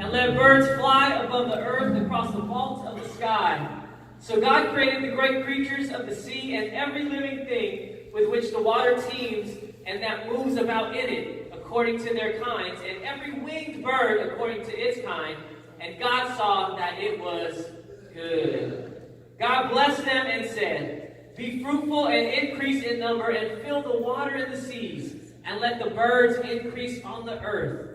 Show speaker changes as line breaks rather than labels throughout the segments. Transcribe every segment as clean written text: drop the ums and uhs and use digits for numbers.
and let birds fly above the earth across the vault of the sky. So God created the great creatures of the sea and every living thing with which the water teems and that moves about in it, according to their kinds, and every winged bird according to its kind. And God saw that it was good. God blessed them and said, "Be fruitful and increase in number and fill the water in the seas, and let the birds increase on the earth."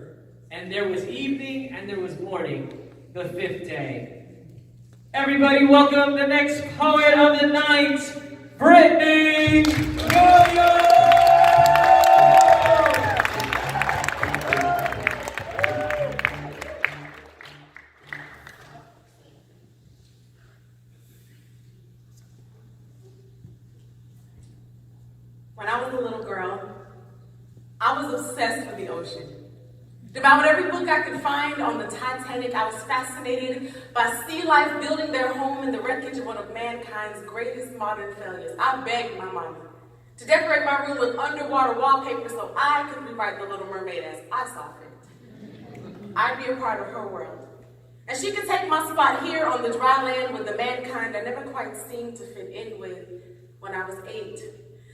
And there was evening and there was morning, the fifth day. Everybody welcome the next poet of the night, Brittany. Yo-yo!
When I was a little girl, I was obsessed with the ocean. Devoured every book I could find on the Titanic. I was fascinated by sea life building their home in the wreckage of one of mankind's greatest modern failures. I begged my mama to decorate my room with underwater wallpaper so I could rewrite The Little Mermaid as I saw fit. I'd be a part of her world. And she could take my spot here on the dry land with the mankind I never quite seemed to fit in with when I was 8.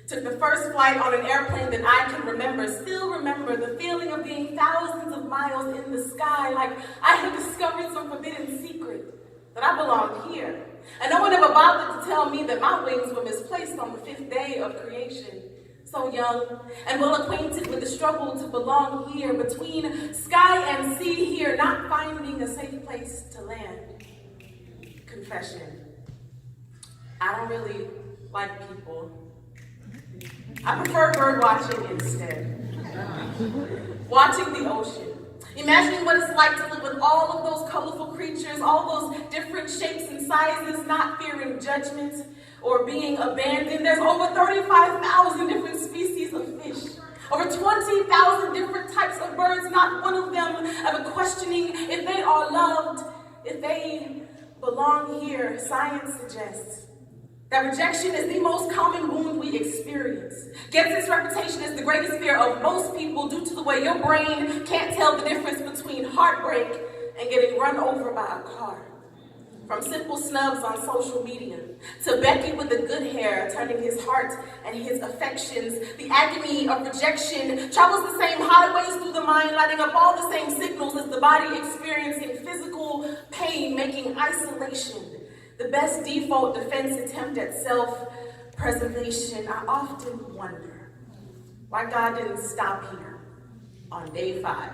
Took the first flight on an airplane that I can remember, still remember the feeling of being thousands of miles in the sky, like I had discovered some forbidden secret, that I belonged here. And no one ever bothered to tell me that my wings were misplaced on the 5th day of creation. So young and well acquainted with the struggle to belong here, between sky and sea here, not finding a safe place to land. Confession. I don't really like people. I prefer bird watching instead. Watching the ocean. Imagining what it's like to live with all of those colorful creatures, all those different shapes and sizes, not fearing judgment or being abandoned. There's over 35,000 different species of fish. Over 20,000 different types of birds, not one of them ever questioning if they are loved, if they belong here. Science suggests that rejection is the most common wound we experience. Gets its reputation as the greatest fear of most people due to the way your brain can't tell the difference between heartbreak and getting run over by a car. From simple snubs on social media to Becky with the good hair turning his heart and his affections, the agony of rejection travels the same highways through the mind, lighting up all the same signals as the body experiencing physical pain, making isolation the best default defense attempt at self-preservation. I often wonder why God didn't stop here on day 5.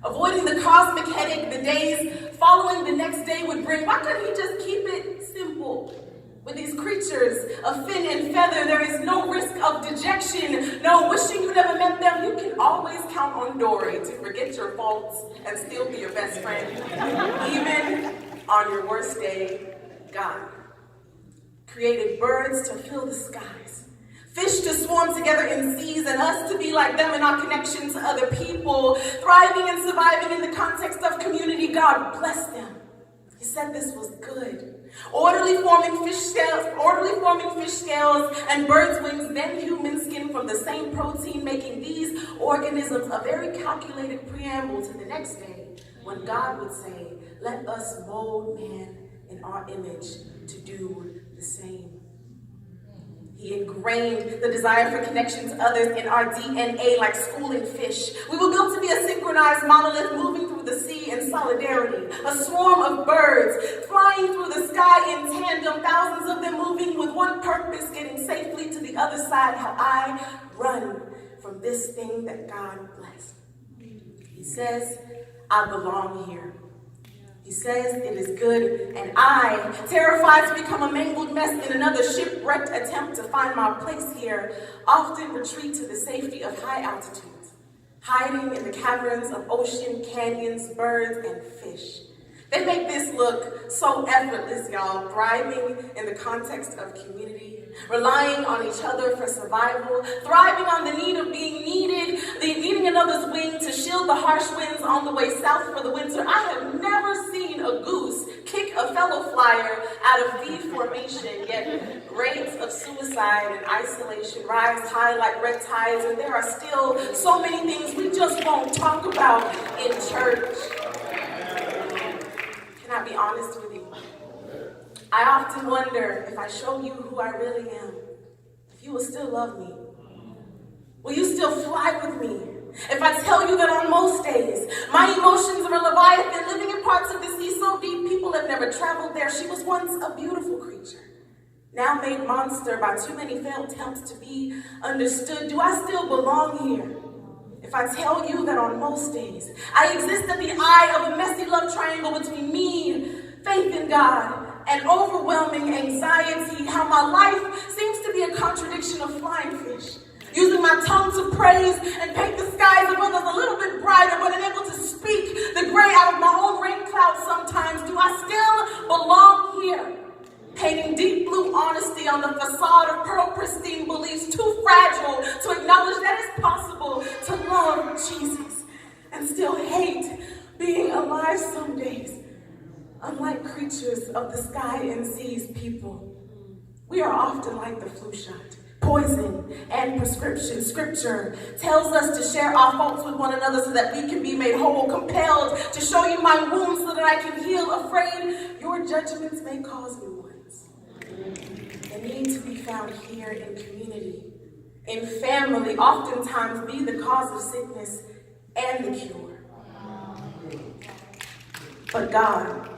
Avoiding the cosmic headache the days following the next day would bring. Why couldn't he just keep it simple? With these creatures of fin and feather, there is no risk of dejection, no wishing you never met them. You can always count on Dory to forget your faults and still be your best friend. Even on your worst day, God created birds to fill the skies, fish to swarm together in seas, and us to be like them in our connection to other people, thriving and surviving in the context of community. God bless them. He said this was good. Orderly forming fish scales and birds' wings, then human skin from the same protein, making these organisms a very calculated preamble to the next day when God would say, "Let us mold man in our image to do the same." He ingrained the desire for connection to others in our DNA like schooling fish. We were built to be a synchronized monolith moving through the sea in solidarity. A swarm of birds flying through the sky in tandem, thousands of them moving with one purpose, getting safely to the other side. How I run from this thing that God blessed. He says, I belong here. He says it is good, and I, terrified to become a mangled mess in another shipwrecked attempt to find my place here, often retreat to the safety of high altitudes, hiding in the caverns of ocean, canyons, birds, and fish. They make this look so effortless, y'all, thriving in the context of community, relying on each other for survival, thriving on the need of being needed, needing another's wing to shield the harsh winds on the way south for the winter. I have never seen a goose kick a fellow flyer out of V formation, yet rates of suicide and isolation rise high like red tides, and there are still so many things we just won't talk about in church. honest with you. I often wonder if I show you who I really am, if you will still love me. Will you still fly with me? If I tell you that on most days, my emotions are a leviathan living in parts of the sea so deep people have never traveled there. She was once a beautiful creature, now made monster by too many failed attempts to be understood. Do I still belong here? If I tell you that on most days, I exist at the eye of a messy love triangle between me, faith in God, and overwhelming anxiety, how my life seems to be a contradiction of flying fish, using my tongue to praise and paint the skies above us a little bit brighter, but unable to speak the gray out of my own rain clouds sometimes. Do I still belong here? Painting deep blue honesty on the facade of pearl pristine beliefs too fragile to acknowledge that it's possible to love Jesus and still hate being alive some days. Unlike creatures of the sky and seas people, we are often like the flu shot, poison and prescription. Scripture tells us to share our faults with one another so that we can be made whole, compelled to show you my wounds so that I can heal, afraid your judgments may cause new ones. They need to be found here in community, in family, oftentimes be the cause of sickness and the cure. But God,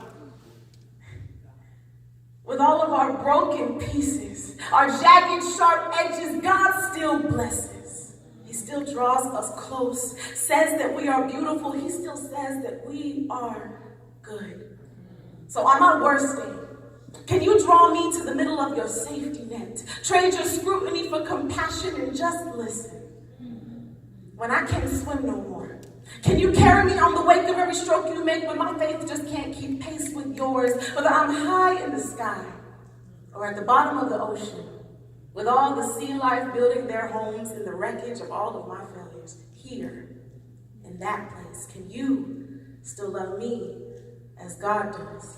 with all of our broken pieces, our jagged, sharp edges, God still blesses. He still draws us close, says that we are beautiful. He still says that we are good. So on my worst day, can you draw me to the middle of your safety net? Trade your scrutiny for compassion and just listen. When I can't swim no more, can you carry me on the wake of every stroke you make when my faith just can't keep pace with yours? Whether I'm high in the sky or at the bottom of the ocean, with all the sea life building their homes in the wreckage of all of my failures, here, in that place, can you still love me as God does?